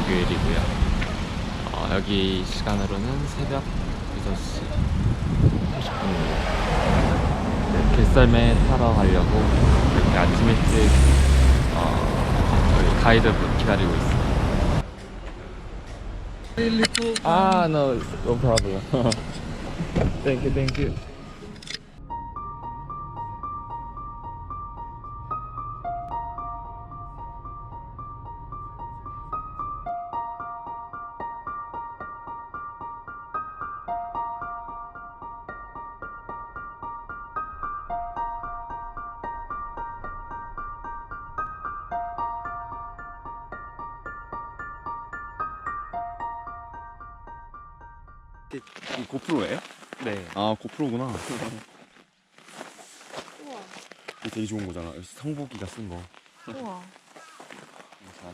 목요일이고요. 여기 시간으로는 새벽 6시 30분입니다. 네, 뱃썰매 타러 가려고 이렇게 아침 일찍 저희 가이드분 기다리고 있어요. no problem. Thank you. 이 고프로예요? 네. 아, 고프로구나. 우와. 이게 되게 좋은 거잖아. 여기 성복이가 쓴 거. 우와.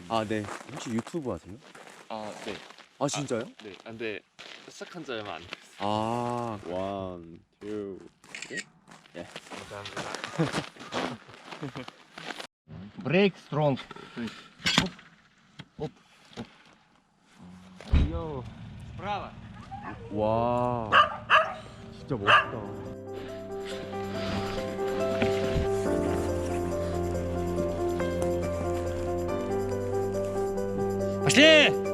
아, 네. 혹시 유튜브 하세요? 네. 아, 진짜요? 네. 근데 시작한 지 얼마 안 됐어요. 아, 1, 2, 3. 예. 감사합니다. Break strong. 요. 브라바. 와, 진짜 멋있다. Пошли!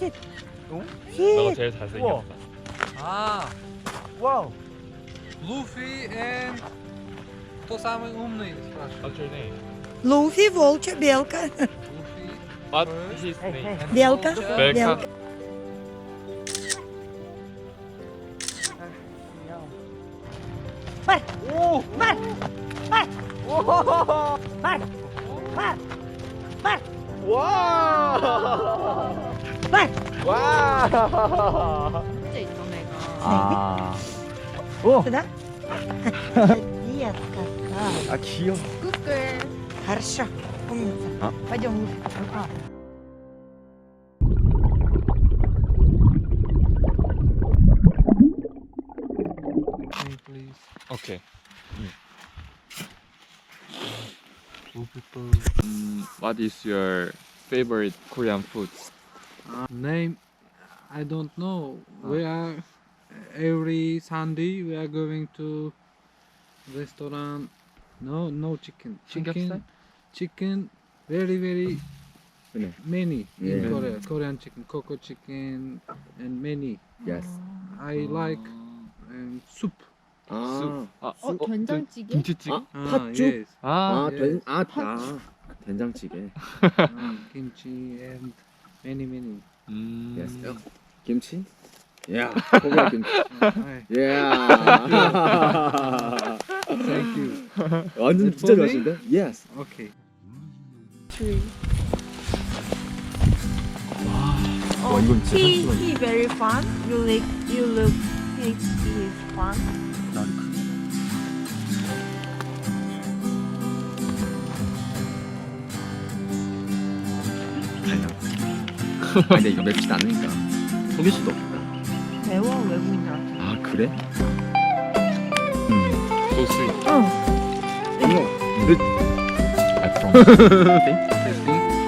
sit. 너가 제일 잘생겼다. Вау! Луфи и кто самый умный, спрашивает. What's your name? Луфи, волчья, белка. Луфи. What is his name? Белка. Белка. Марк! Марк! Марк! Марк! Марк! Марк! 와! Mark! 와! 혼자 있던 애가. 아, Сюда? Детка. 아, 귀여워. Good girl. Хорошо. Умница. А? Пойдем, Луфи. Me, please. Okay. Two people. What is your favorite Korean food? Name, I don't know. We are every Sunday we are going to restaurant. No chicken. Chicken, very 네. many in Yeah. Korea. Korean chicken, coco chicken, and many. Yes. I like soup. 아, 된장찌개? 김치찌개? 팥죽? Yes. 된장찌개. Kimchi and many. Yes. 김치? Yeah. 고기 김치. Hi. Yeah. Thank you. 완전 진짜 좋아하시는데? Yes. Okay. 와, 이건 진짜 He very fun. You look he is fun. 아, 근데 이거 맵지 않으니까 속일 수도 없다. 매워 외국인들한테. 아, 그래? 소스. 이거 맵. I from.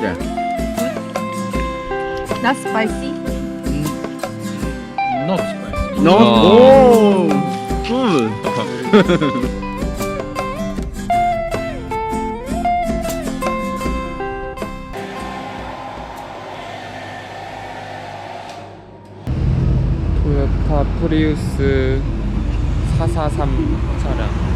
Yeah. Not spicy. Not spicy. No. 오. Good. 토요타 프리우스 443 차량.